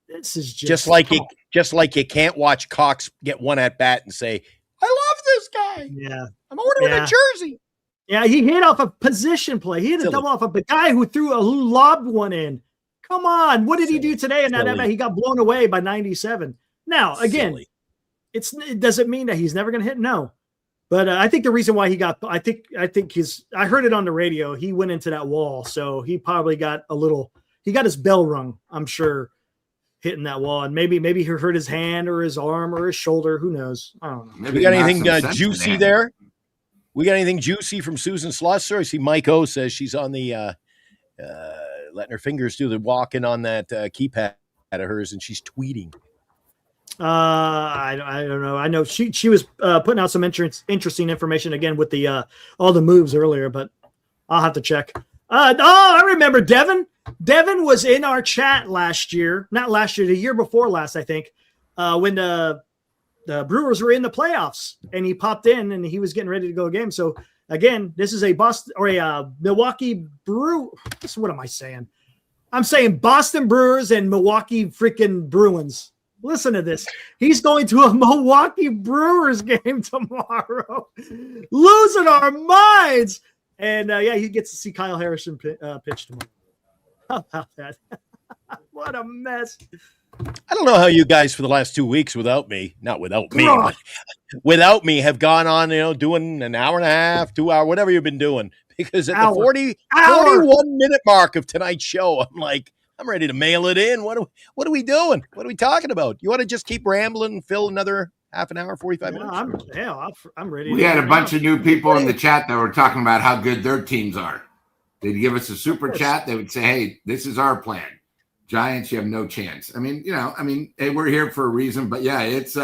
This is just like you can't watch Cox get one at bat and say, I love this guy. Yeah. I'm ordering a jersey. Yeah, he hit off a position play. He hit a double off of the guy who lobbed one in. Come on. What did he do today in that at bat? He got blown away by 97. Now, again, it doesn't mean that he's never going to hit. No. But I think the reason why I heard it on the radio. He went into that wall. So he probably got he got his bell rung, I'm sure, hitting that wall. And maybe he hurt his hand or his arm or his shoulder. Who knows? I don't know. Maybe we got anything juicy there? We got anything juicy from Susan Slusser? I see Mike O says she's on the letting her fingers do the walking on that keypad of hers, and she's tweeting. I don't know. I know she was putting out some interesting information again with the all the moves earlier, but I'll have to check. I remember Devin. Devin was in our chat the year before last, I think, when the Brewers were in the playoffs, and he popped in and he was getting ready to go a game. So again, this is a Milwaukee Brew. What am I saying? I'm saying Boston Brewers and Milwaukee freaking Bruins. Listen to this. He's going to a Milwaukee Brewers game tomorrow, losing our minds. And he gets to see Kyle Harrison pitch tomorrow. How about that? What a mess. I don't know how you guys for the last 2 weeks without me, but without me have gone on, doing an hour and a half, 2 hour, whatever you've been doing. Because at the 41 minute mark of tonight's show, I'm like, I'm ready to mail it in. What are we doing? What are we talking about? You want to just keep rambling and fill another half an hour, 45 minutes? I'm ready. We had a bunch of new people in the chat that were talking about how good their teams are. They'd give us a super chat. They would say, hey, this is our plan. Giants, you have no chance. I mean, hey, we're here for a reason. But yeah, it's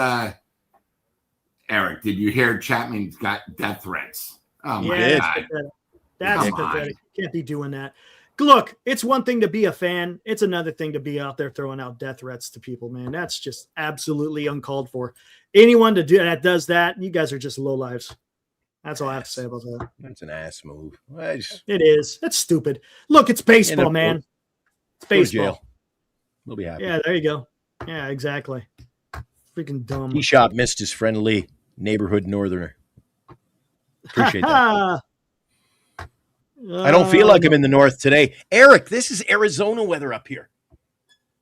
Eric, did you hear Chapman's got death threats? Oh my God. That's pathetic. Can't be doing that. look, it's one thing to be a fan. It's another thing to be out there throwing out death threats to people, man. That's just absolutely uncalled for. Anyone that does that, you guys are just lowlives. That's all I have to say about that. That's an ass move. It is. That's stupid. Look, it's baseball, man. It's baseball. We'll be happy. Yeah, there you go. Yeah, exactly. Freaking dumb. He shot missed his friend Lee, neighborhood northerner. Appreciate that. I don't feel like I'm in the north today. Eric, this is Arizona weather up here.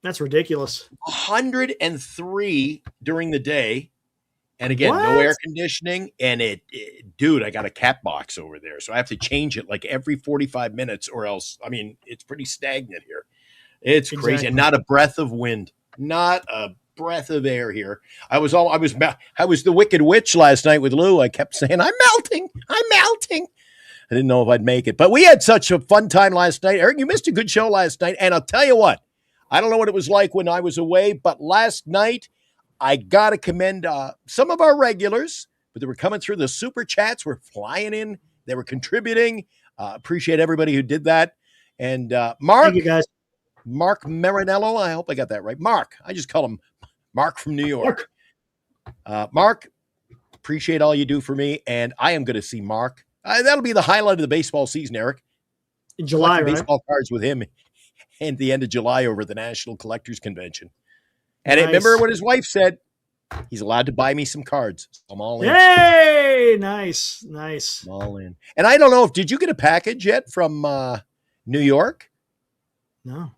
That's ridiculous. 103 during the day. And again, no air conditioning. And dude, I got a cat box over there. So I have to change it like every 45 minutes or else, I mean, it's pretty stagnant here. It's crazy. And not a breath of wind. Not a breath of air here. I was the Wicked Witch last night with Lou. I kept saying, I'm melting. I didn't know if I'd make it, but we had such a fun time last night. Eric, you missed a good show last night. And I'll tell you what, I don't know what it was like when I was away, but last night I got to commend some of our regulars, but they were coming through the super chats. Were flying in. They were contributing. Appreciate everybody who did that. And Mark, thank you guys. Mark Marinello. I hope I got that right. Mark. I just call him Mark from New York. Mark, appreciate all you do for me. And I am going to see Mark. That'll be the highlight of the baseball season, Eric. In July, right? Baseball cards with him at the end of July over the National Collectors Convention. And remember what his wife said? He's allowed to buy me some cards. So I'm all in. Hey, nice. I'm all in. And I don't know did you get a package yet from New York? No,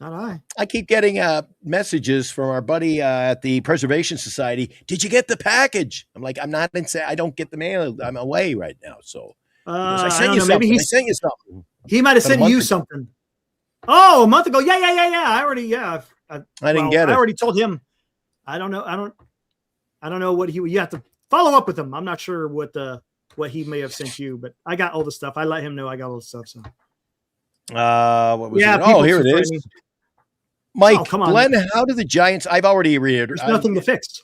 not I. I keep getting messages from our buddy at the Preservation Society. Did you get the package? I'm like, I'm not I don't get the mail. I'm away right now. So I sent you something. I sent you something. He might have sent you something. Oh, a month ago. Yeah. I didn't get it. I already told him. I don't know. I don't know what you have to follow up with him. I'm not sure what he may have sent you, but I got all the stuff. I let him know I got all the stuff. So. What was it? Oh, here it is. Mike, come on. Glenn, how do the Giants? I've already read. There's nothing to fix.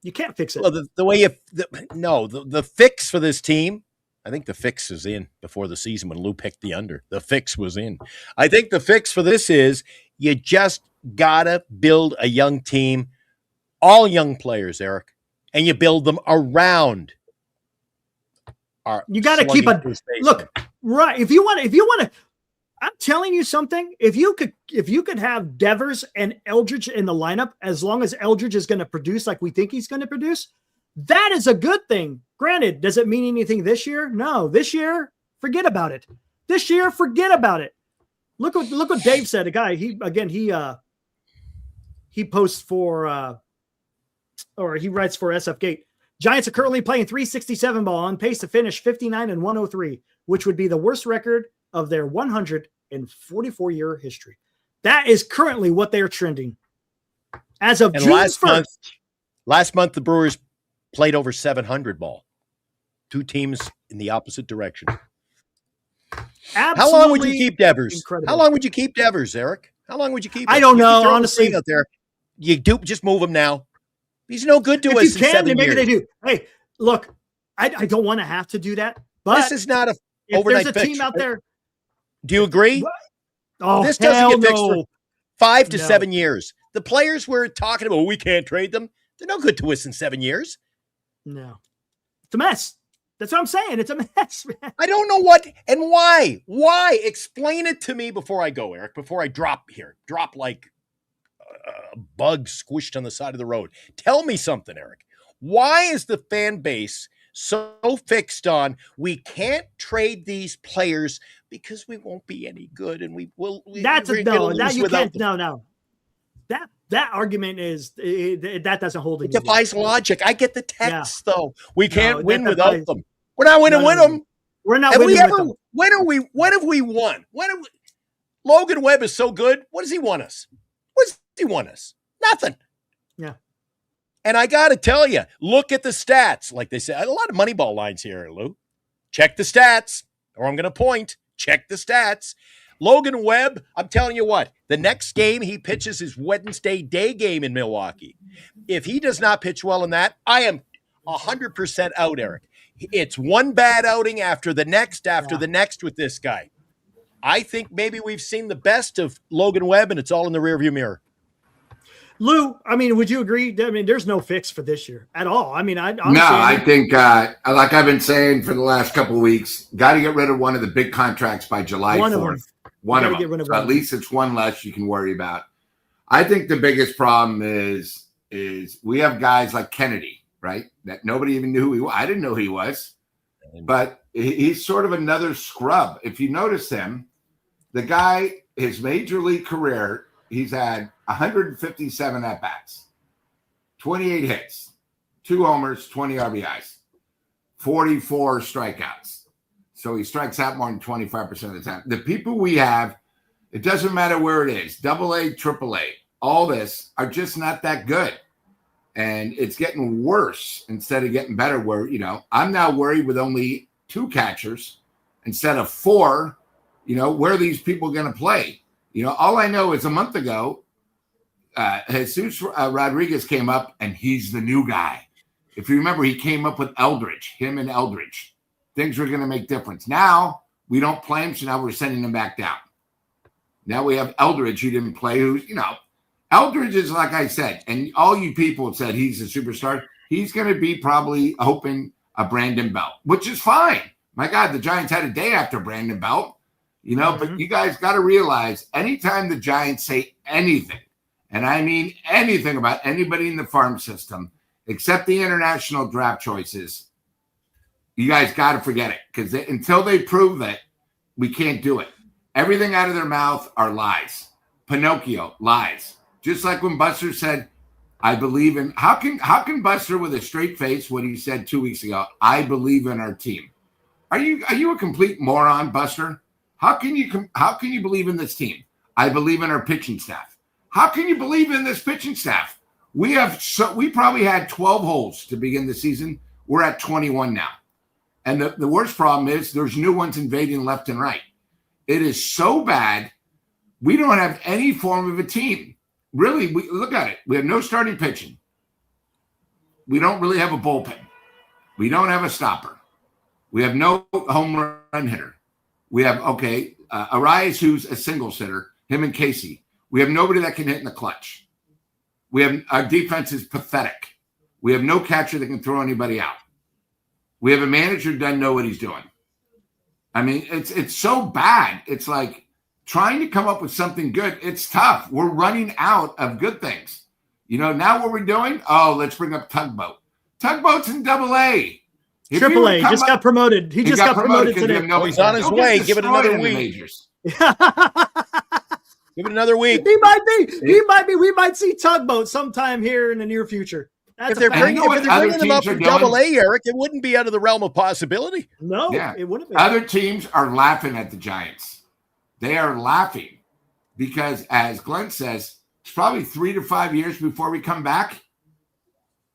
You can't fix it. Well, the way the fix for this team, I think the fix is in before the season when Lou picked the under. The fix was in. I think the fix for this is you just gotta build a young team, all young players, Eric, and you build them around. You got to keep look right. If you want to. I'm telling you something. If you could have Devers and Eldridge in the lineup, as long as Eldridge is going to produce like we think he's going to produce, that is a good thing. Granted, does it mean anything this year? No. This year, forget about it. Look what Dave said. A guy he posts for or he writes for SF Gate. Giants are currently playing 367 ball on pace to finish 59 and 103, which would be the worst record of their 144-year history. That is currently what they are trending. As of June 1st. Last month, the Brewers played over 700 ball. Two teams in the opposite direction. Absolutely. How long would you keep Devers? Incredible. How long would you keep Devers, Eric? How long would you keep him? I don't know, honestly. Out there. You do just move him now. He's no good to us. If you can, then maybe they do. Hey, look, I don't want to have to do that, but this is not a overnight there's a team out there. Do you agree? What? Oh, this doesn't get fixed for 5 to 7 years. The players we're talking about, we can't trade them. They're no good to us in 7 years. No. It's a mess. That's what I'm saying. It's a mess, man. I don't know what and why. Why? Explain it to me before I go, Eric, before I drop here. Drop like a bug squished on the side of the road. Tell me something, Eric. Why is the fan base so fixed on we can't trade these players because we won't be any good and we will? That argument is that doesn't hold. It defies logic. I get the text though. We can't win without them. We're not winning with them. We're not winning with them. When have we won? Logan Webb is so good. What does he want us? What does he want us? Nothing. Yeah. And I got to tell you, look at the stats. Like they say, a lot of Moneyball lines here, Lou. Check the stats, or I'm going to point. Check the stats. Logan Webb, I'm telling you what, the next game he pitches is Wednesday day game in Milwaukee. If he does not pitch well in that, I am 100% out, Eric. It's one bad outing after the next with this guy. I think maybe we've seen the best of Logan Webb, and it's all in the rearview mirror. Lou, I mean, would you agree? I mean, there's no fix for this year at all. I mean, I think, like I've been saying for the last couple of weeks, got to get rid of one of the big contracts by July 4th. One of them. So at least it's one less you can worry about. I think the biggest problem is we have guys like Kennedy, right? That nobody even knew who he was. I didn't know who he was, but he's sort of another scrub. If you notice him, the guy, his major league career, he's had 157 at-bats, 28 hits, 2 homers, 20 RBIs, 44 strikeouts. So he strikes out more than 25% of the time. The people we have, it doesn't matter where it is, AA, AAA, all this are just not that good. And it's getting worse instead of getting better where, I'm now worried with only 2 catchers instead of 4, where are these people going to play? All I know is a month ago, Jesus Rodriguez came up and he's the new guy. If you remember, he came up with him and Eldridge. Things were going to make difference. Now we don't play him, so now we're sending him back down. Now we have Eldridge who didn't play, Eldridge is, like I said, and all you people have said he's a superstar. He's going to be probably hoping a Brandon Belt, which is fine. My God, the Giants had a day after Brandon Belt, but you guys got to realize anytime the Giants say anything, and I mean anything about anybody in the farm system, except the international draft choices, you guys got to forget it because until they prove that, we can't do it. Everything out of their mouth are lies. Pinocchio, lies. Just like when Buster said, I believe in, how can Buster with a straight face, what he said 2 weeks ago, I believe in our team. Are you a complete moron, Buster? How can you believe in this team? I believe in our pitching staff. How can you believe in this pitching staff? We probably had 12 holes to begin the season. We're at 21 now. And the worst problem is there's new ones invading left and right. It is so bad. We don't have any form of a team. Really, we look at it. We have no starting pitching. We don't really have a bullpen. We don't have a stopper. We have no home run hitter. We have, Arias, who's a single sitter, him and Casey. We have nobody that can hit in the clutch. Our defense is pathetic. We have no catcher that can throw anybody out. We have a manager who doesn't know what he's doing. I mean, it's so bad. It's like trying to come up with something good. It's tough. We're running out of good things. Now what we're doing? Oh, let's bring up Tugboat. Tugboat's in AA. AAA just got promoted. He just got promoted today. He's on his way. Give it another week. Give it another week. He might be. We might see Tugboat sometime here in the near future. If they're bringing him up from AA, Eric, it wouldn't be out of the realm of possibility. No, it wouldn't be. Other teams are laughing at the Giants. They are laughing because, as Glenn says, it's probably 3 to 5 years before we come back.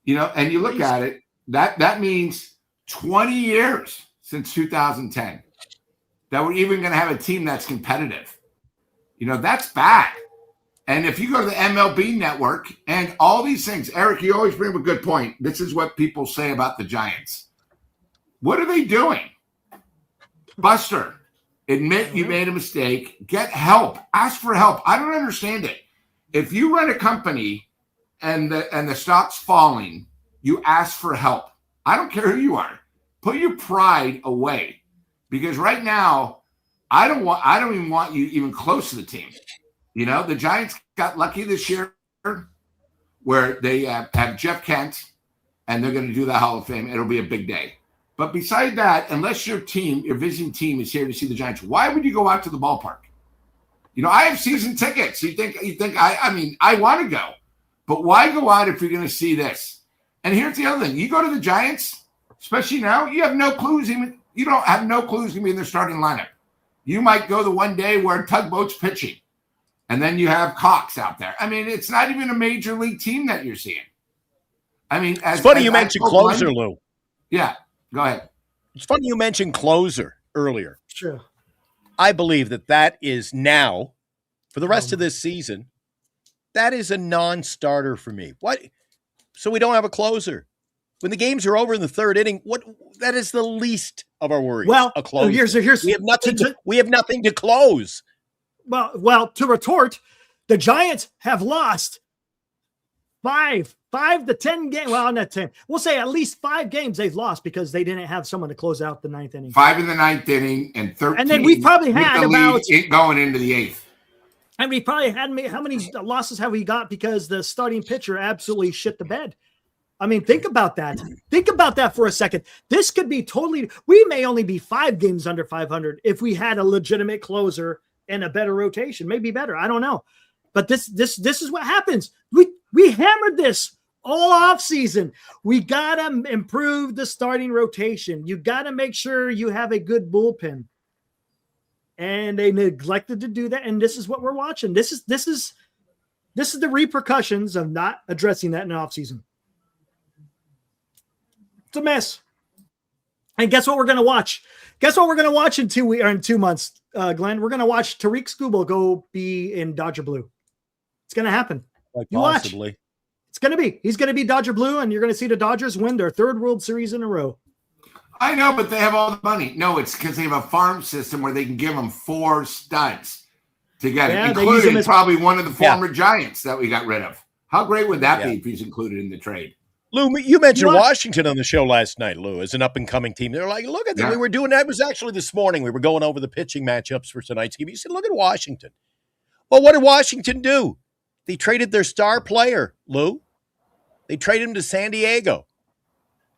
And you look at it, that means 20 years since 2010 that we're even going to have a team that's competitive. That's bad. And if you go to the MLB network and all these things, Eric, you always bring up a good point. This is what people say about the Giants. What are they doing? Buster, admit you made a mistake. Get help. Ask for help. I don't understand it. If you run a company and the stock's falling, you ask for help. I don't care who you are. Put your pride away. Because right now, I don't even want you even close to the team. The Giants got lucky this year where they have Jeff Kent and they're going to do the Hall of Fame. It'll be a big day. But beside that, unless your visiting team is here to see the Giants, why would you go out to the ballpark? I have season tickets. You think I want to go, but why go out if you're going to see this? And here's the other thing. You go to the Giants, especially now, you have no clues. You don't have no clues going to be in their starting lineup. You might go the one day where Tugboat's pitching. And then you have Cox out there. I mean, it's not even a major league team that you're seeing. I mean, it's funny you mentioned closer, Lou. Yeah, go ahead. It's funny you mentioned closer earlier. Sure. I believe that is now, for the rest of this season, that is a non-starter for me. What? So we don't have a closer. When the games are over in the third inning, that is the least of our worries. Well, a close. here's we have nothing. We have nothing to close. Well, to retort, the Giants have lost 5 to 10 games. Well, not 10. We'll say at least 5 games they've lost because they didn't have someone to close out the 9th inning. 5 in the 9th inning and 13. And then we probably had about going into the 8th. And we probably had how many losses have we got because the starting pitcher absolutely shit the bed? I mean, think about that. Think about that for a second. This could be totally. We may only be 5 games under 500 if we had a legitimate closer and a better rotation, maybe better. I don't know, but this is what happens. We hammered this all off season. We gotta improve the starting rotation. You gotta make sure you have a good bullpen, and they neglected to do that. And this is what we're watching. This is the repercussions of not addressing that in the off season. It's a mess. And guess what we're going to watch? Guess what we're going to watch in 2 months, Glenn? We're going to watch Tariq Skubal go be in Dodger Blue. It's going to happen. You possibly. Watch. It's going to be. He's going to be Dodger Blue, and you're going to see the Dodgers win their 3rd World Series in a row. I know, but they have all the money. No, it's because they have a farm system where they can give them 4 studs together, including probably one of the former Giants that we got rid of. How great would that be if he's included in the trade? Lou, you mentioned Washington on the show last night, Lou, as an up-and-coming team. They're like, look at that. We were doing that. It was actually this morning. We were going over the pitching matchups for tonight's game. You said, look at Washington. Well, what did Washington do? They traded their star player, Lou. They traded him to San Diego.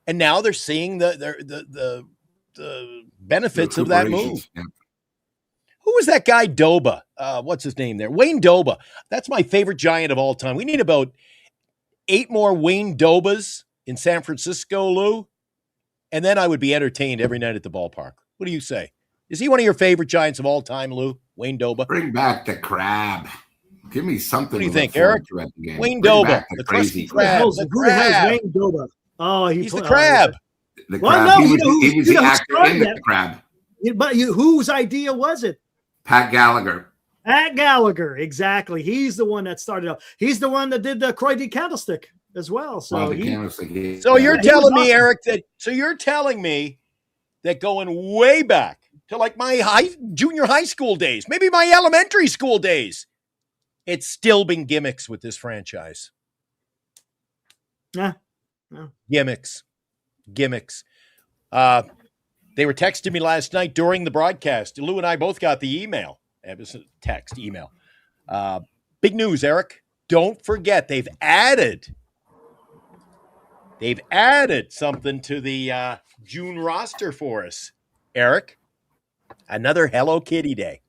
And now they're seeing the benefits of that move. Yeah. Who was that guy, Doba? What's his name there? Wayne Doba. That's my favorite Giant of all time. We need about 8 more Wayne Dobas in San Francisco, Lou, and then I would be entertained every night at the ballpark. What do you say? Is he one of your favorite Giants of all time, Lou? Wayne Doba? Bring back the crab. Give me something. What do you think, Eric? Wayne Doba, the crazy crab. Who has Wayne Doba? Oh, he's the crab. The crab. Well, no, he was the actor in the crab. But whose idea was it? Pat Gallagher. Pat Gallagher, exactly. He's the one that started up. He's the one that did the Croydie Candlestick as well. So, you're telling me, Eric, you're telling me that going way back to like my junior high school days, maybe my elementary school days, it's still been gimmicks with this franchise. Yeah. Gimmicks. They were texting me last night during the broadcast. Lou and I both got the email. It was a text, email. Big news, Eric. Don't forget, they've added something to the June roster for us, Eric. Another Hello Kitty Day.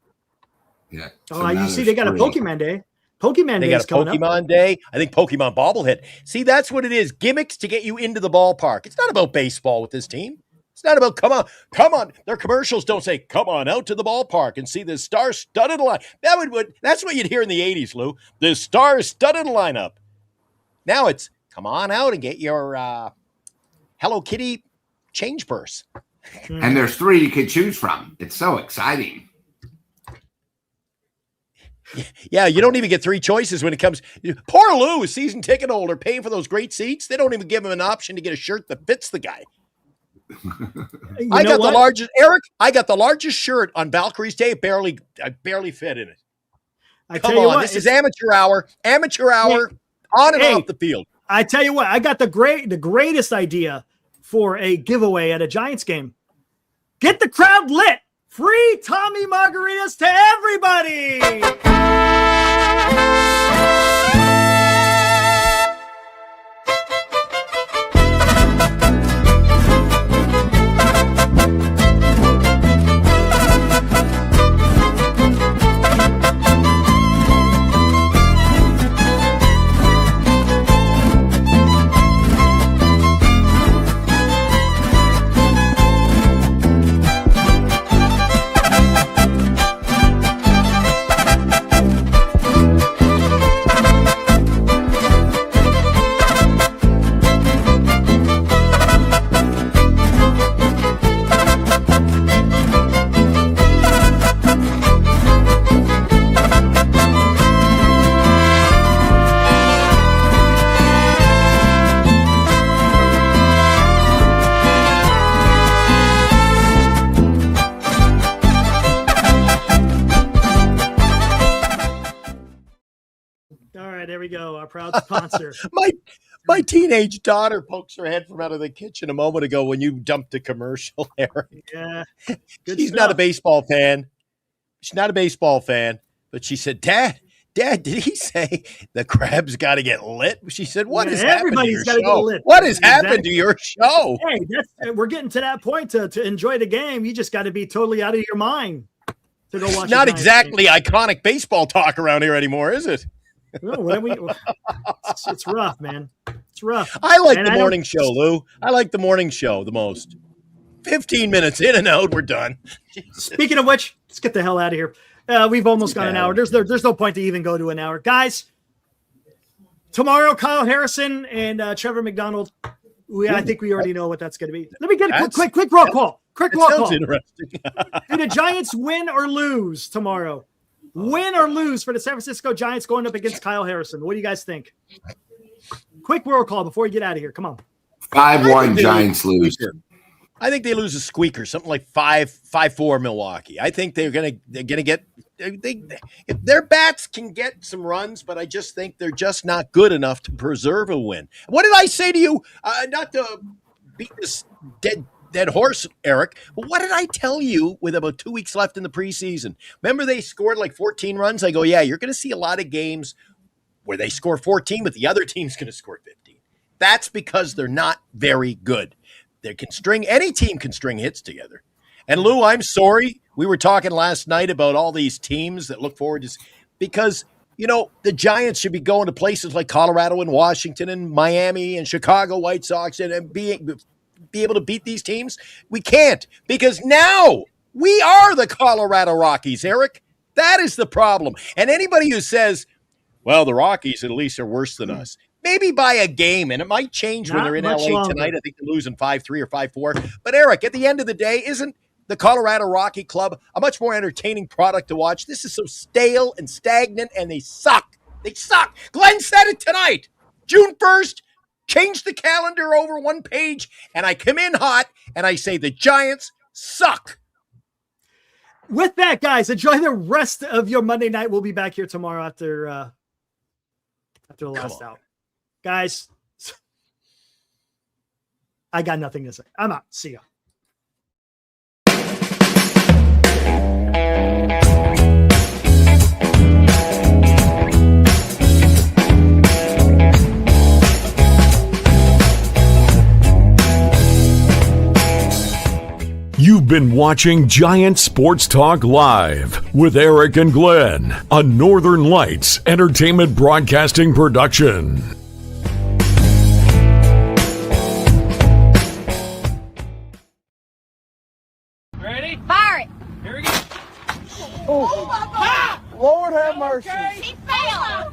Yeah. Oh, you see, they got a Pokemon Day. Pokemon Day. They got a Pokemon Day. I think Pokemon bobblehead. See, that's what it is. Gimmicks to get you into the ballpark. It's not about baseball with this team. It's not about come on. Their commercials don't say come on out to the ballpark and see the star-studded line. That's what you'd hear in the 80s, Lou. The star-studded lineup. Now it's come on out and get your Hello Kitty change purse. And there's 3 you can choose from. It's so exciting. Yeah, you don't even get 3 choices when it comes. Poor Lou, a season ticket holder, paying for those great seats. They don't even give him an option to get a shirt that fits the guy. I got the largest shirt on Valkyrie's Day. I barely fit in it. Come on, this is amateur hour on and off the field. I tell you what, I got the greatest idea for a giveaway at a Giants game. Get the crowd lit. Free Tommy margaritas to everybody. there we go. Our proud sponsor. My teenage daughter pokes her head from out of the kitchen a moment ago when you dumped the commercial, Eric. Yeah. She's not a baseball fan. She's not a baseball fan, but she said, Dad, did he say the crab's got to get lit? She said, what has happened to your show? Get lit. What has happened to your show? Hey, we're getting to that point to enjoy the game. You just got to be totally out of your mind to go watch. It's not exactly iconic baseball talk around here anymore, is it? No, it's rough, man. It's rough. I like the morning show, Lou. I like the morning show the most. 15 minutes in and out, we're done. Speaking of which, let's get the hell out of here. We've almost got an hour. There's no point to even go to an hour. Guys, tomorrow, Kyle Harrison and Trevor McDonald. I think we already know what that's going to be. Let me get a quick roll call. Quick roll call. Interesting. Do the Giants win or lose tomorrow? Win or lose for the San Francisco Giants going up against Kyle Harrison? What do you guys think? Quick roll call before you get out of here. Come on. 5-1 Giants lose. I think they lose a squeaker, something like 5-4 Milwaukee. I think they're gonna get if their bats can get some runs, but I just think they're just not good enough to preserve a win. What did I say to you? Not to beat this dead horse, Eric, but what did I tell you with about 2 weeks left in the preseason? Remember they scored like 14 runs? I go, yeah, you're gonna see a lot of games where they score 14, but the other team's gonna score 15. That's because they're not very good. Any team can string hits together. And Lou, I'm sorry. We were talking last night about all these teams that look forward to, because, the Giants should be going to places like Colorado and Washington and Miami and Chicago White Sox and be able to beat these teams. We can't, because now we are the Colorado Rockies, Eric. That is the problem. And anybody who says, well, the Rockies at least are worse than us. Maybe by a game, and it might change when they're in LA tonight. I think they're losing 5-3 or 5-4. But, Eric, at the end of the day, isn't the Colorado Rocky Club a much more entertaining product to watch? This is so stale and stagnant, and they suck. They suck. Glenn said it tonight. June 1st, change the calendar over one page, and I come in hot, and I say the Giants suck. With that, guys, enjoy the rest of your Monday night. We'll be back here tomorrow after the last out. Guys, I got nothing to say. I'm out. See ya. You've been watching Giant Sports Talk Live with Eric and Glenn, a Northern Lights Entertainment Broadcasting production. Ready? Fire it. Here we go. Oh, Lord have mercy. She fell.